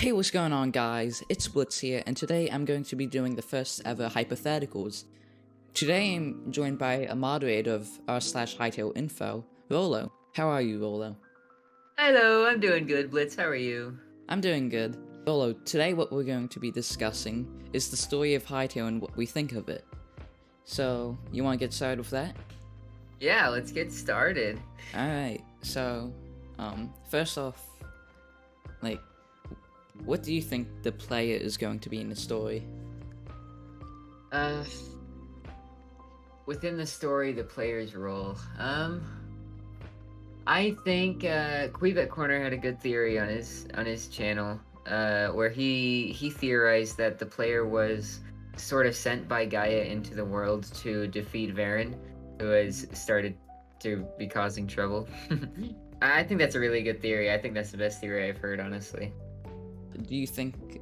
Hey, what's going on, guys? It's Blitz here, and today I'm going to be doing the first ever Hypotheticals. Today I'm joined by a moderator of r/Hytale info, Rollo. How are you, Rollo? Hello, I'm doing good, Blitz. How are you? I'm doing good. Rollo, today what we're going to be discussing is the story of Hytale and what we think of it. So, you want to get started with that? Yeah, let's get started. Alright, so, first off, like, what do you think the player is going to be in the story? Uh, within the story, the player's role. I think Quebec Corner had a good theory on his channel, where he theorized that the player was sort of sent by Gaia into the world to defeat Varen, who has started to be causing trouble. I think that's a really good theory. I think that's the best theory I've heard, honestly. Do you think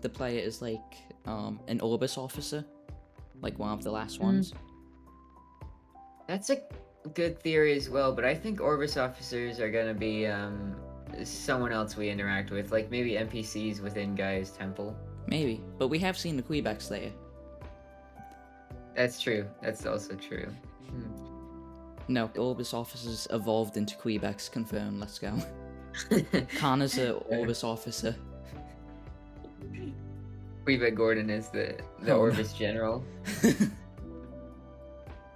the player is like an Orbis officer, like one of the last ones? That's a good theory as well, but I think Orbis officers are gonna be someone else we interact with, like maybe NPCs within Gaia's temple. Maybe, but we have seen the Quebec Slayer. That's true. That's also true. No, Orbis officers evolved into Quebecs. Confirmed. Let's go. Connor's a Orbis officer. Quebec Gordon is the Oh, Orbis general.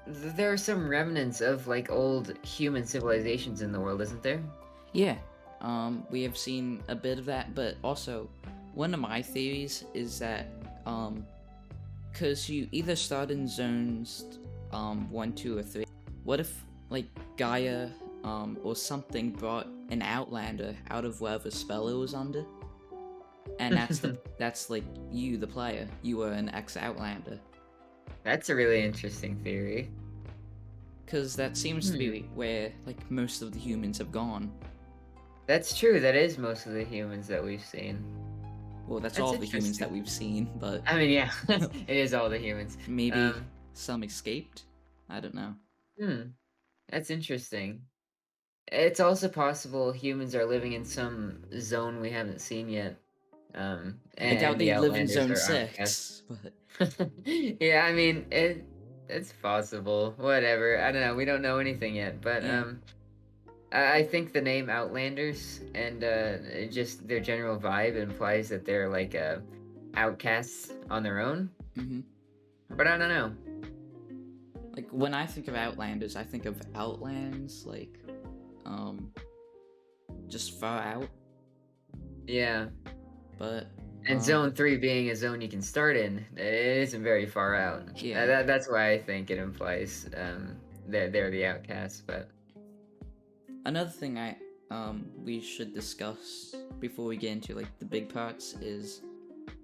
There are some remnants of like old human civilizations in the world, isn't there? Yeah, we have seen a bit of that, but also one of my theories is that because you either start in zones 1, 2, or 3. What if like Gaia or something brought an Outlander out of whatever spell it was under, and that's like you, the player. You were an ex-Outlander. That's a really interesting theory. Because that seems to be where like most of the humans have gone. That's true. That is most of the humans that we've seen. Well, that's all the humans that we've seen, but I mean, yeah, it is all the humans. maybe some escaped. I don't know. That's interesting. It's also possible humans are living in some zone we haven't seen yet. I doubt And they the live in Outlanders Zone are outcasts. 6, but Yeah, I mean, it's possible. Whatever. I don't know. We don't know anything yet, but yeah. I think the name Outlanders and just their general vibe implies that they're like outcasts on their own. But I don't know. Like when I think of Outlanders, I think of Outlands, like just far out. Yeah. But And Zone 3 being a zone you can start in, it isn't very far out. Yeah. That's why I think it implies they're the outcasts. But another thing we should discuss before we get into like the big parts is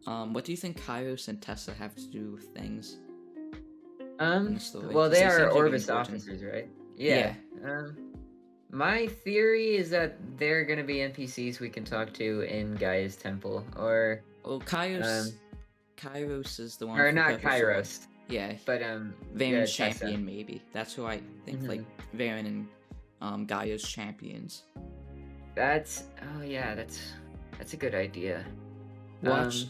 what do you think Kairos and Tessa have to do with things? well, they are Orbis officers, right? Yeah. My theory is that they're gonna be NPCs we can talk to in Gaia's temple, or well, Kairos is the one. Or not Kairos. Yeah, but Varen's champion, maybe. That's who I think. Like Varen and Gaia's champions. That's that's a good idea. Watch.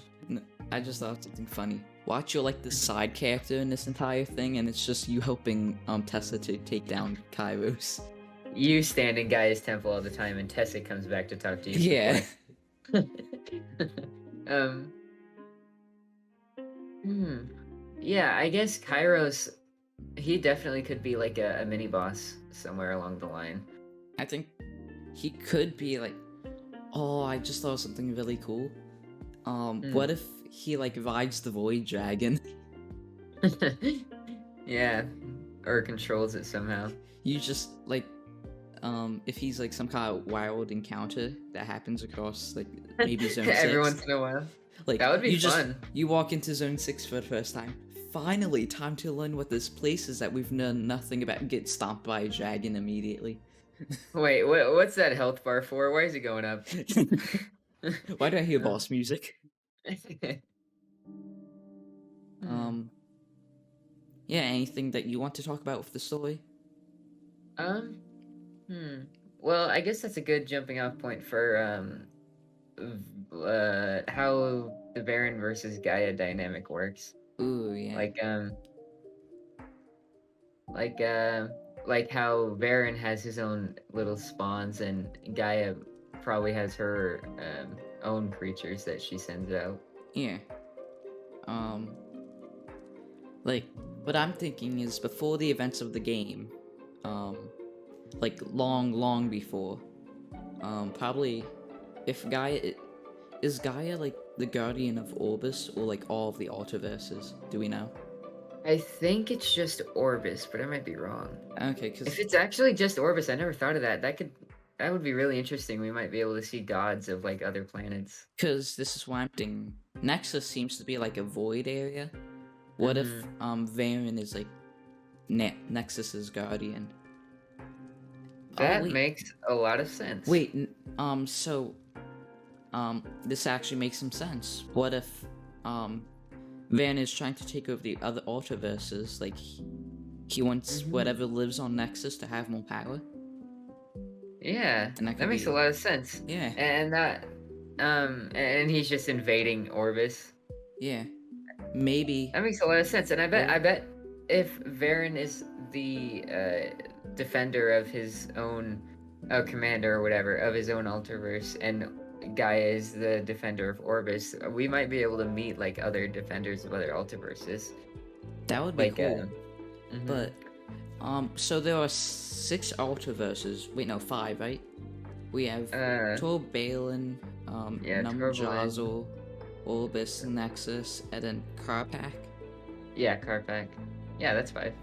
I just thought of something funny. Watch, you're like the side character in this entire thing, and it's just you helping Tessa to take down Kairos. You stand in Gaia's temple all the time, and Tessa comes back to talk to you. Yeah. Yeah, I guess Kairos, he definitely could be like a mini boss somewhere along the line. I think he could be like, oh, I just thought of something really cool. What if he like rides the Void Dragon? Yeah, or controls it somehow. You just like, if he's like some kind of wild encounter that happens across like maybe Zone 6. Every once in a while. Like, that would be fun. You walk into Zone 6 for the first time. Finally, time to learn what this place is that we've known nothing about. Get stomped by a dragon immediately. Wait, what's that health bar for? Why is it going up? Why do I hear boss music? Yeah, anything that you want to talk about with the story? Well, I guess that's a good jumping off point for how the Baron versus Gaia dynamic works. Ooh, yeah. Like like uh, like how Baron has his own little spawns and Gaia probably has her own creatures that she sends out. Yeah. Um, like, what I'm thinking is before the events of the game, like long before, probably if is Gaia like the guardian of Orbis or like all of the Altiverses? Do we know? I think it's just Orbis, but I might be wrong. Okay, If because it's actually just Orbis, I never thought of that. That would be really interesting. We might be able to see gods of like other planets. this is why I'm thinking Nexus seems to be like a void area. What if Varen is like Nexus's guardian? That wait. makes a lot of sense. Wait, so this actually makes some sense. What if Van is trying to take over the other Altiverses? Like he wants whatever lives on Nexus to have more power. Yeah, And that that makes be- a lot of sense. Yeah, And that and he's just invading Orbis. yeah, maybe. That makes a lot of sense. And I bet if Varen is the defender of his own commander or whatever of his own Alterverse, and Gaia is the defender of Orbis, we might be able to meet like other defenders of other Alterverses. That would be Like, cool. But so there are 6 Altiverses. Wait, no, 5, right? We have Tor Balin, Numjazzle, Orbis, Nexus, and then Karpak. Yeah, Karpak. Yeah, that's 5.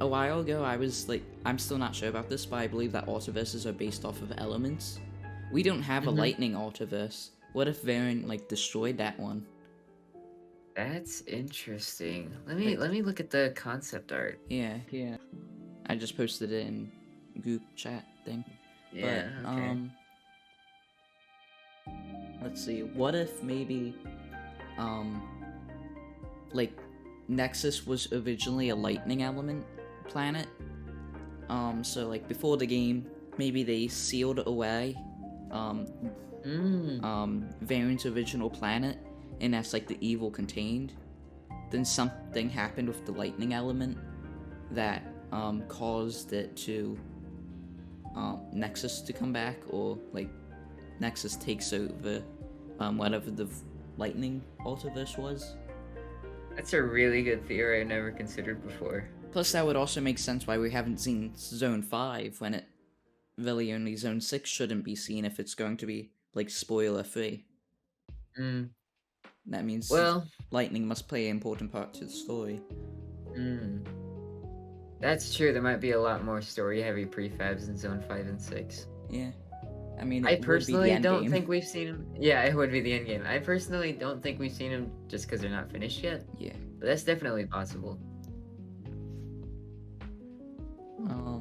A while ago, I was like, I'm still not sure about this, but I believe that Altiverses are based off of elements. We don't have a lightning Altiverse. What if Varen like destroyed that one? That's interesting. Let me look at the concept art. Yeah. I just posted it in group chat thing. Yeah. But, Okay. Let's see. What if maybe, like, Nexus was originally a lightning element planet? So like before the game, maybe they sealed away, Varen's original planet, and that's like the evil contained. Then something happened with the lightning element that caused it to Nexus to come back, or like Nexus takes over whatever the lightning Altiverse was. That's a really good theory I never considered before. Plus, that would also make sense why we haven't seen Zone 5 when it really only Zone 6 shouldn't be seen if it's going to be like spoiler free. That means lightning must play an important part to the story. That's true. There might be a lot more story-heavy prefabs in Zone 5 and 6. Yeah. I mean, I personally don't game. think we've seen him. Yeah, it would be the end game. I personally don't think we've seen him just because they're not finished yet. Yeah. But that's definitely possible.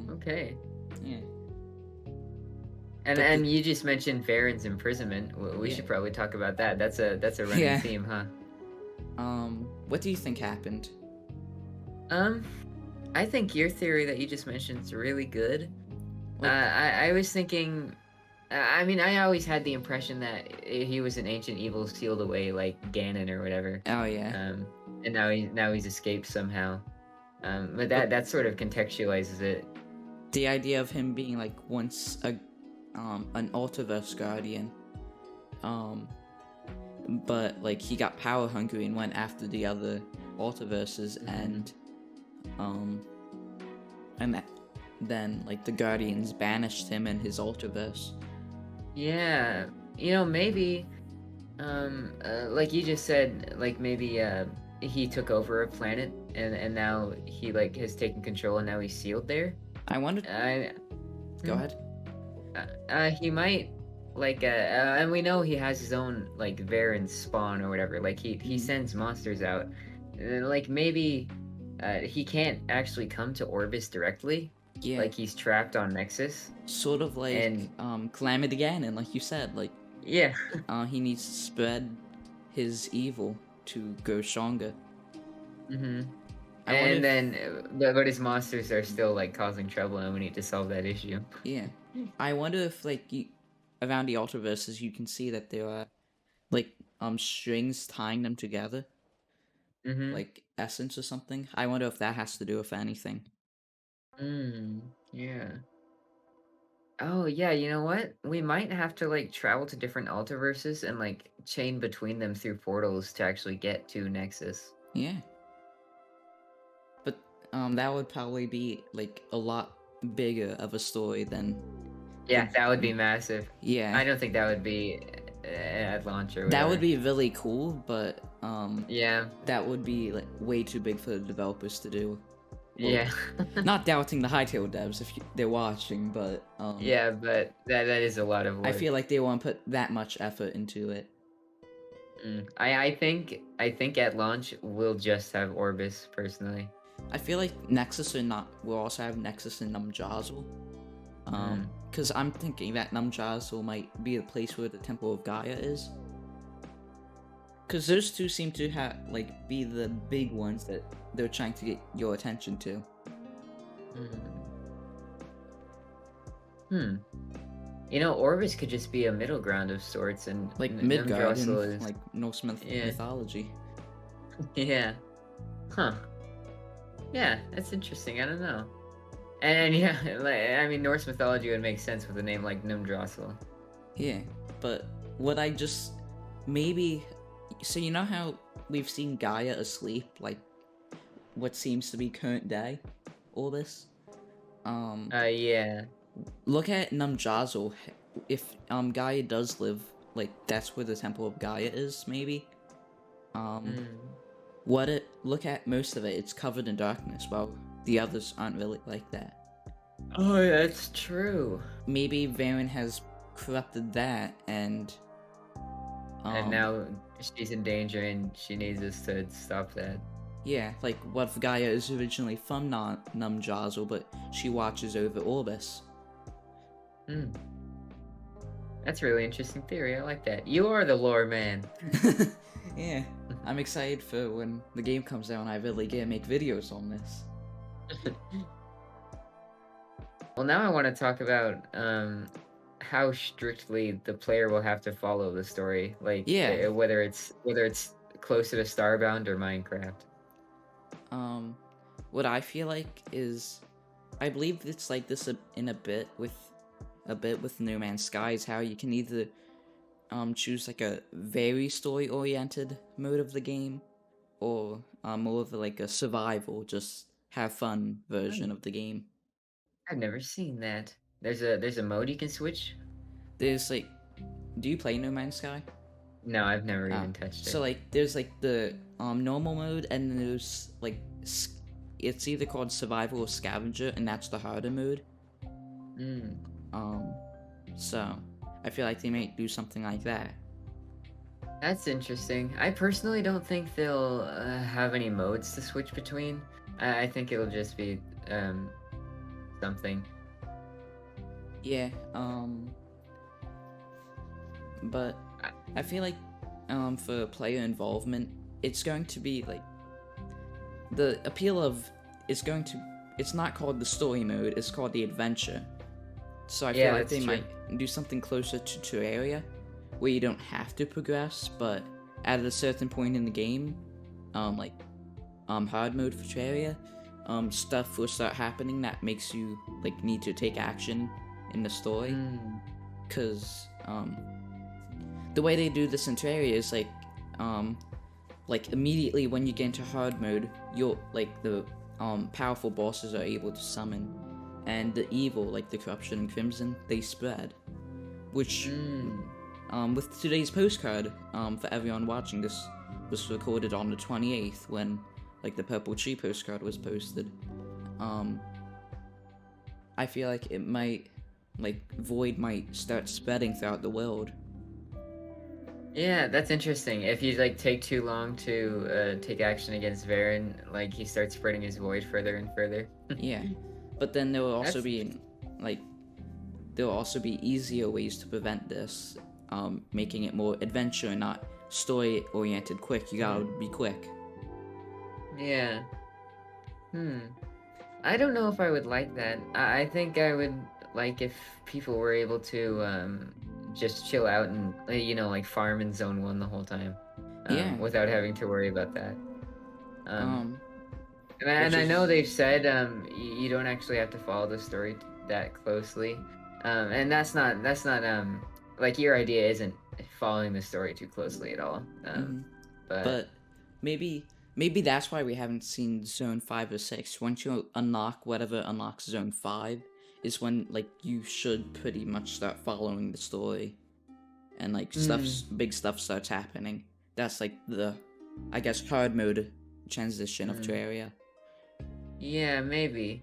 Okay. Yeah. And you just mentioned Varen's imprisonment. We should probably talk about that. That's a running theme, huh? What do you think happened? I think your theory that you just mentioned is really good. I was thinking. I mean, I always had the impression that he was an ancient evil sealed away, like Ganon or whatever. Oh yeah. And now he's escaped somehow. But that sort of contextualizes it. The idea of him being like once an Altiverse guardian, but like he got power hungry and went after the other Altiverses, and then like the Guardians banished him and his Altiverse. Yeah, maybe, like you just said, like maybe he took over a planet and now he like has taken control and now he's sealed there. I wondered. Go ahead. He might like and we know he has his own like Varen spawn or whatever. Like he sends monsters out. Like maybe he can't actually come to Orbis directly. Yeah. Like he's trapped on Nexus. Sort of like Calamity Ganon, like you said, like yeah. He needs to spread his evil to go stronger. And then but his monsters are still like causing trouble and we need to solve that issue. Yeah. I wonder if like around the Ultraverses, you can see that there are like strings tying them together, Mm-hmm. like essence or something. I wonder if that has to do with anything. Yeah. Oh yeah, you know what? We might have to like travel to different Altiverses and like chain between them through portals to actually get to Nexus. Yeah, but that would probably be like a lot bigger of a story than the Yeah, that would be massive. yeah. I don't think that would be at launch or That would whatever. be really cool, but Yeah, that would be like way too big for the developers to do. Well, yeah, not doubting the Hytale devs if they're watching, but yeah, but that is a lot of I work. feel like they won't put that much effort into it. I think at launch we'll just have Orbis personally. I feel like Nexus or not, we'll also have Nexus and Numjazzle. Mm. Because I'm thinking that Numjazzle might be the place where the Temple of Gaia is. Because those two seem to have like be the big ones that they're trying to get your attention to. Mm. Hmm. You know, Orbis could just be a middle ground of sorts, and Like Midgard in Numdrossel is like Norse yeah, mythology. yeah, huh? Yeah, that's interesting. I don't know. And yeah, like, I mean, Norse mythology would make sense with a name like Numdrossel. Yeah, but what I just maybe so you know how we've seen Gaia asleep, like what seems to be current day, all this. Yeah. Look at Numjazzle. If Gaia does live, like that's where the Temple of Gaia is, maybe. Um, Mm. look at most of it. It's covered in darkness, while the others aren't really like that. Oh, that's true. Maybe Varen has corrupted that, and And now she's in danger, and she needs us to stop that. yeah, like what if Gaia is originally from Numjazzle, but she watches over Orbis. Hmm. That's a really interesting theory. I like that. You are the lore man. Yeah, I'm excited for when the game comes out and I really get to make videos on this. Well, now I want to talk about how strictly the player will have to follow the story, like Yeah, whether it's closer to Starbound or Minecraft. um, what I feel like is, I believe it's like this in a bit with No Man's Sky is how you can either choose like a very story oriented mode of the game, or more of like a survival, just have fun version of the game. I've never seen that. There's a mode you can switch? There's like, do you play No Man's Sky? No, I've never Ah, even touched so it. like there's like the normal mode, and then there's like it's either called survival or scavenger, and that's the harder mode. Mm. Um, so I feel like they might do something like that. That's interesting. I personally don't think they'll have any modes to switch between. I think it'll just be something. Yeah. But I- I feel like for player involvement, it's going to be like the appeal of it's not called the story mode, it's called the adventure. So I Yeah, feel like that's they true. might do something closer to Terraria, where you don't have to progress, but at a certain point in the game, like hard mode for Terraria, stuff will start happening that makes you like need to take action in the story. Mm. Cause the way they do this in Terraria is like immediately when you get into hard mode, you'll like the powerful bosses are able to summon, and the evil like the corruption and crimson they spread, which Mm. with today's postcard for everyone watching, this was recorded on the 28th when like the purple tree postcard was posted. I feel like it might like void might start spreading throughout the world. Yeah, that's interesting. If you like take too long to take action against Varen, like he starts spreading his void further and further. Yeah, but then there will also That's be like there will also be easier ways to prevent this, making it more adventure and not story oriented. Quick, you gotta be quick. yeah. Hmm. I don't know if I would like that. I think I would like if people were able to just chill out and like farm in Zone 1 the whole time, Yeah. without having to worry about that. Um, And which I know is they've said you don't actually have to follow the story that closely, and that's not like your idea isn't following the story too closely at all. mhm. But But maybe that's why we haven't seen Zone 5 or 6. Once you unlock whatever unlocks Zone 5 is when like you should pretty much start following the story and like big stuff starts happening. That's like the I guess hard mode transition of Terraria. yeah, maybe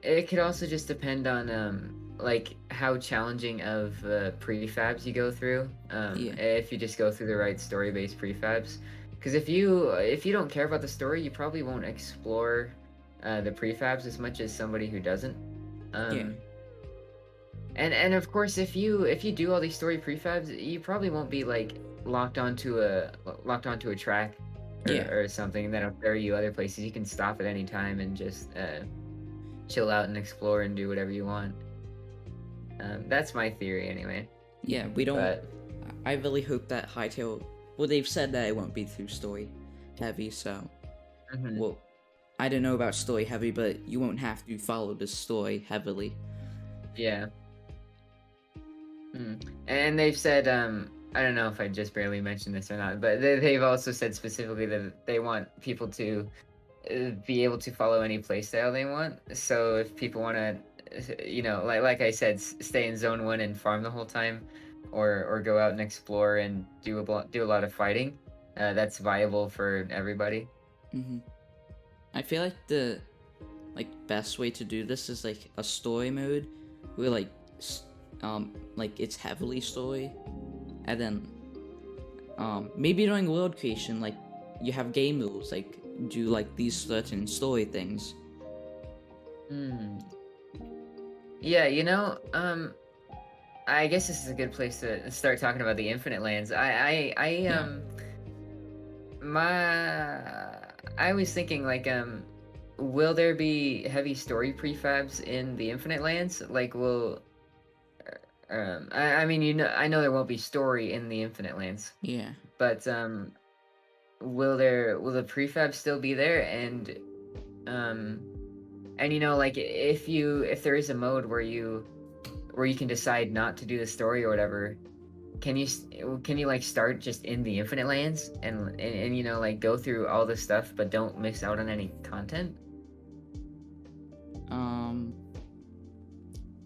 it could also just depend on like how challenging of prefabs you go through. Yeah. If you just go through the right story-based prefabs, because if you don't care about the story, you probably won't explore the prefabs as much as somebody who doesn't. Yeah. And of course, if you do all these story prefabs, you probably won't be like locked onto a track or something that'll carry you other places. You can stop at any time and just chill out and explore and do whatever you want. That's my theory anyway. Yeah, we don't. But I really hope that Hytale. Well, they've said that it won't be too story heavy, so. Well, I don't know about story heavy, but you won't have to follow the story heavily. yeah. And they've said, I don't know if I just barely mentioned this or not, but they've also said specifically that they want people to be able to follow any playstyle they want. So if people want to, like I said, stay in Zone 1 and farm the whole time, or go out and explore and do a lot of fighting, that's viable for everybody. I feel like the best way to do this is like a story mode where like it's heavily story, and then maybe during world creation like you have game rules like do like these certain story things. Yeah, I guess this is a good place to start talking about the Infinite Lands. I was thinking like will there be heavy story prefabs in the Infinite Lands? Like will I mean I know there won't be story in the Infinite Lands. Yeah. But will the prefab still be there? And like if there is a mode where you can decide not to do the story or whatever, can you like start just in the Infinite Lands and like go through all this stuff but don't miss out on any content?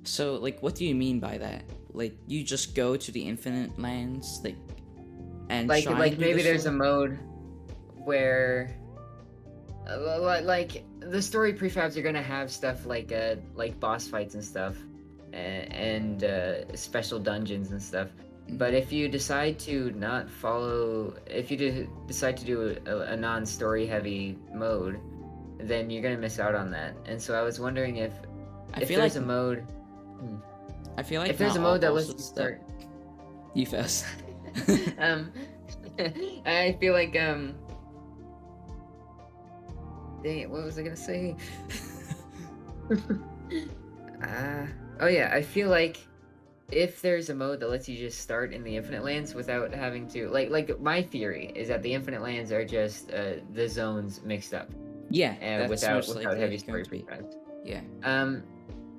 So like what do you mean by that? Like you just go to the Infinite Lands and like maybe there's a mode where like the story prefabs are gonna have stuff like boss fights and stuff and special dungeons and stuff. But if you decide to not follow, if you decide to do a non-story heavy mode, then you're gonna miss out on that. And so I was wondering if there's a mode. I feel like if there's a mode that lets you start. You first. I feel like dang it, what was I gonna say? Oh yeah, I feel like if there's a mode that lets you just start in the Infinite Lands without having to like my theory is that the Infinite Lands are just the zones mixed up. Yeah, and without heavy story prefabs. Yeah.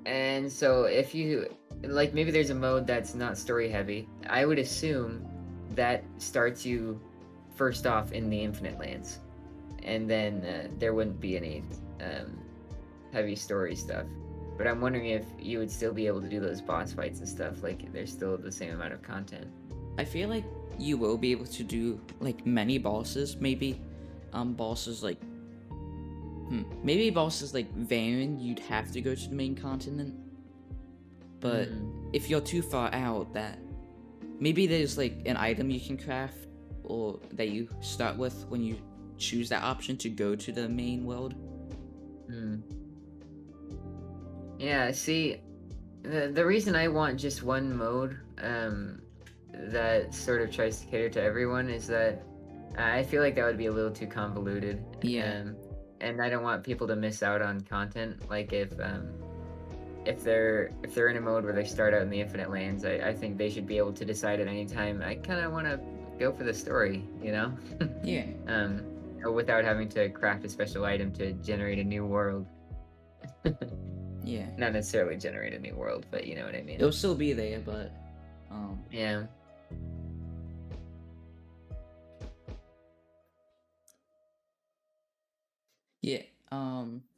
And so if you like maybe there's a mode that's not story heavy, I would assume that starts you first off in the Infinite Lands, and then there wouldn't be any heavy story stuff. But I'm wondering if you would still be able to do those boss fights and stuff, like there's still the same amount of content. I feel like you will be able to do like many bosses, maybe bosses like maybe bosses like Varen, you'd have to go to the main continent. But if you're too far out, that maybe there's like an item you can craft or that you start with when you choose that option to go to the main world. Yeah, see, the reason I want just one mode that sort of tries to cater to everyone is that I feel like that would be a little too convoluted. Yeah. And I don't want people to miss out on content. Like if if they're in a mode where they start out in the Infinite Lands, I think they should be able to decide at any time. I kind of want to go for the story, you know, Yeah. um, without having to craft a special item to generate a new world. Yeah. Not necessarily generate a new world, but you know what I mean. It'll still be there, but Yeah. yeah.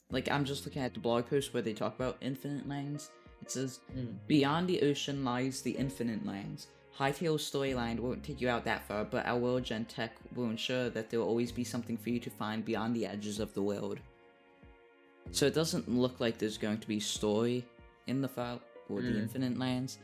Like I'm just looking at the blog post where they talk about infinite lands. It says, Mm. "Beyond the ocean lies the infinite lands. Hytale's storyline won't take you out that far, but our world gen tech will ensure that there will always be something for you to find beyond the edges of the world." So it doesn't look like there's going to be story in the file or the infinite lands.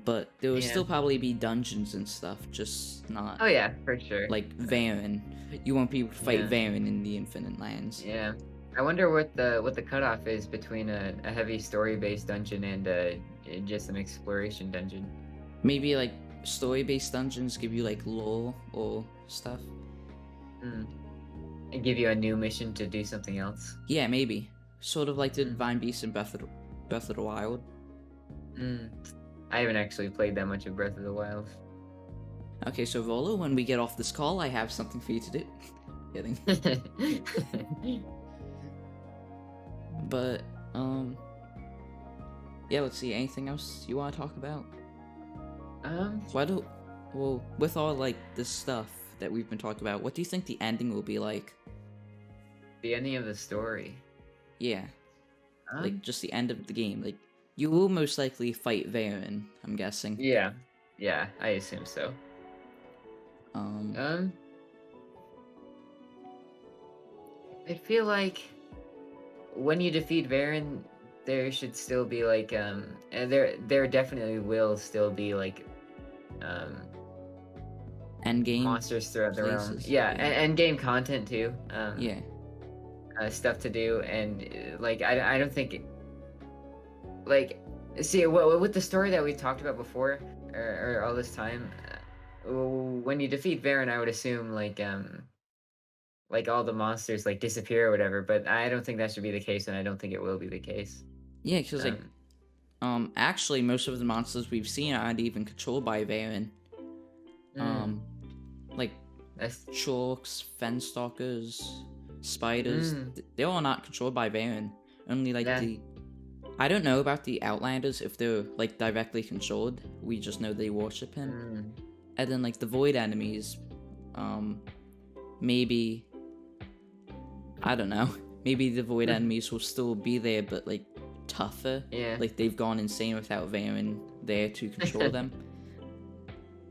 But there will still probably be dungeons and stuff, just not. Oh yeah, for sure. Like Varen. You won't be able to fight Yeah. Varen in the infinite lands. Yeah. I wonder what the cutoff is between a heavy story-based dungeon and just an exploration dungeon. Maybe like story-based dungeons give you like lore or stuff. And give you a new mission to do something else. Yeah, maybe. Sort of like the Divine Beast in Breath of the Wild. I haven't actually played that much of Breath of the Wild. Okay, so Rollo, when we get off this call, I have something for you to do. Kidding. But, yeah, let's see, anything else you want to talk about? Well, with all, like, this stuff that we've been talking about, what do you think the ending will be like? The ending of the story? Yeah. Like, just the end of the game. Like, you will most likely fight Varen, I'm guessing. Yeah. Yeah, I assume so. I feel like when you defeat Varen, there should still be like and there definitely will still be like Endgame monsters throughout the realm. places, Yeah, yeah. and game content too. Yeah. Stuff to do, and like I don't think like see with the story that we talked about before or all this time, when you defeat Varen, I would assume like all the monsters like disappear or whatever, but I don't think that should be the case, and I don't think it will be the case. Yeah, because like actually most of the monsters we've seen aren't even controlled by Varen. Like Chorks, Fenstalkers, spiders, they're all not controlled by Varen. Only like I don't know about the Outlanders if they're like directly controlled. We just know they worship him. And then like the void enemies, maybe I don't know. Maybe the void enemies will still be there, but like tougher. Yeah. Like they've gone insane without Varen there to control them.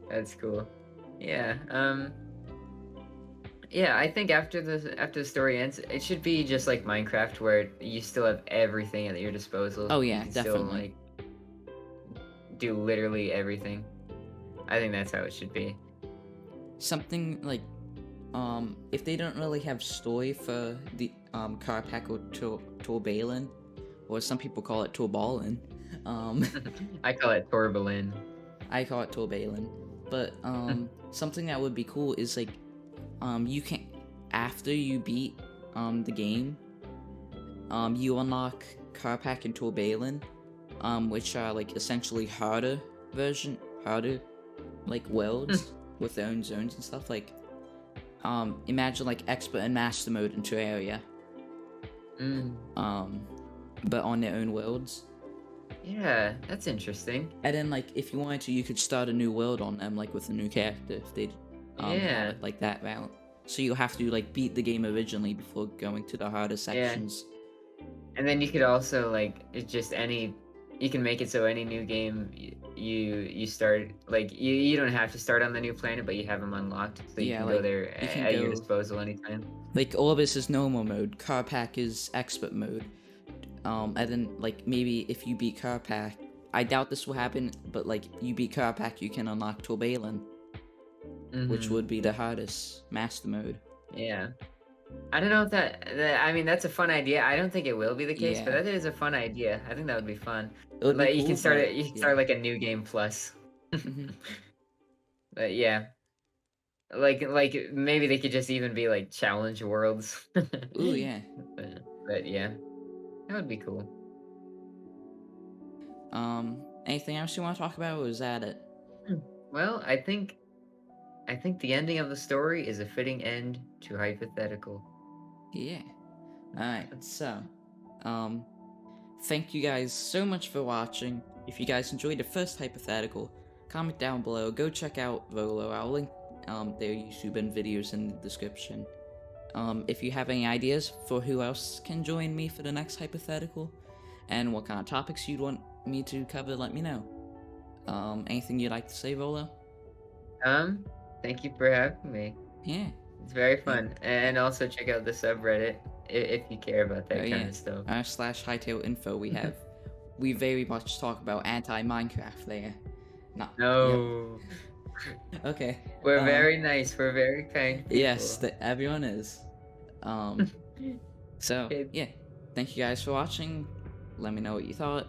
That's cool. Yeah. Yeah, I think after the story ends, it should be just like Minecraft, where you still have everything at your disposal. Oh yeah, you can definitely. Still, like, do literally everything. I think that's how it should be. Something like, if they don't really have story for the Karpak or Torbalin, or some people call it Torbalin. I call it Torbalin. I call it Torbalin. But something that would be cool is like, you can, after you beat the game, you unlock Karpak and Torbalin, which are like essentially harder like worlds with their own zones and stuff. Like, imagine like expert and master mode in Terraria, but on their own worlds. Yeah, that's interesting. And then like if you wanted to, you could start a new world on them, like with a new character if they have it like that route. So you have to like beat the game originally before going to the harder sections. And then you could also like you can make it so any new game you start, like you don't have to start on the new planet, but you have them unlocked, so you can go there at your disposal anytime. Like Orbis is normal mode, Karpak is expert mode. And then like maybe if you beat Karpak, I doubt this will happen, but like you beat Karpak, you can unlock Torbalin, which would be the hardest master mode. Yeah. I don't know if that I mean, that's a fun idea. I don't think it will be the case, but that is a fun idea. I think that would be fun. Like you can start start like a new game plus. But yeah. Like maybe they could just even be like challenge worlds. Ooh, yeah. But yeah. That would be cool. Anything else you want to talk about, or is that it? Well, I think the ending of the story is a fitting end to Hypothetical. Yeah. Alright, so, thank you guys so much for watching. If you guys enjoyed the first Hypothetical, comment down below. Go check out Rollo. I'll link their YouTube and videos in the description. If you have any ideas for who else can join me for the next Hypothetical, and what kind of topics you'd want me to cover, let me know. Anything you'd like to say, Rollo? Thank you for having me. Yeah. It's very fun. And also check out the subreddit if you care about that kind of stuff. /Hytale info we very much talk about anti-Minecraft there. No. Yep. Okay. We're very nice. We're very kind people. Yes, everyone is. So, Okay. yeah. Thank you guys for watching. Let me know what you thought.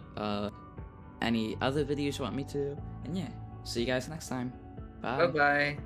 Any other videos you want me to do. And yeah, see you guys next time. Bye. Bye-bye.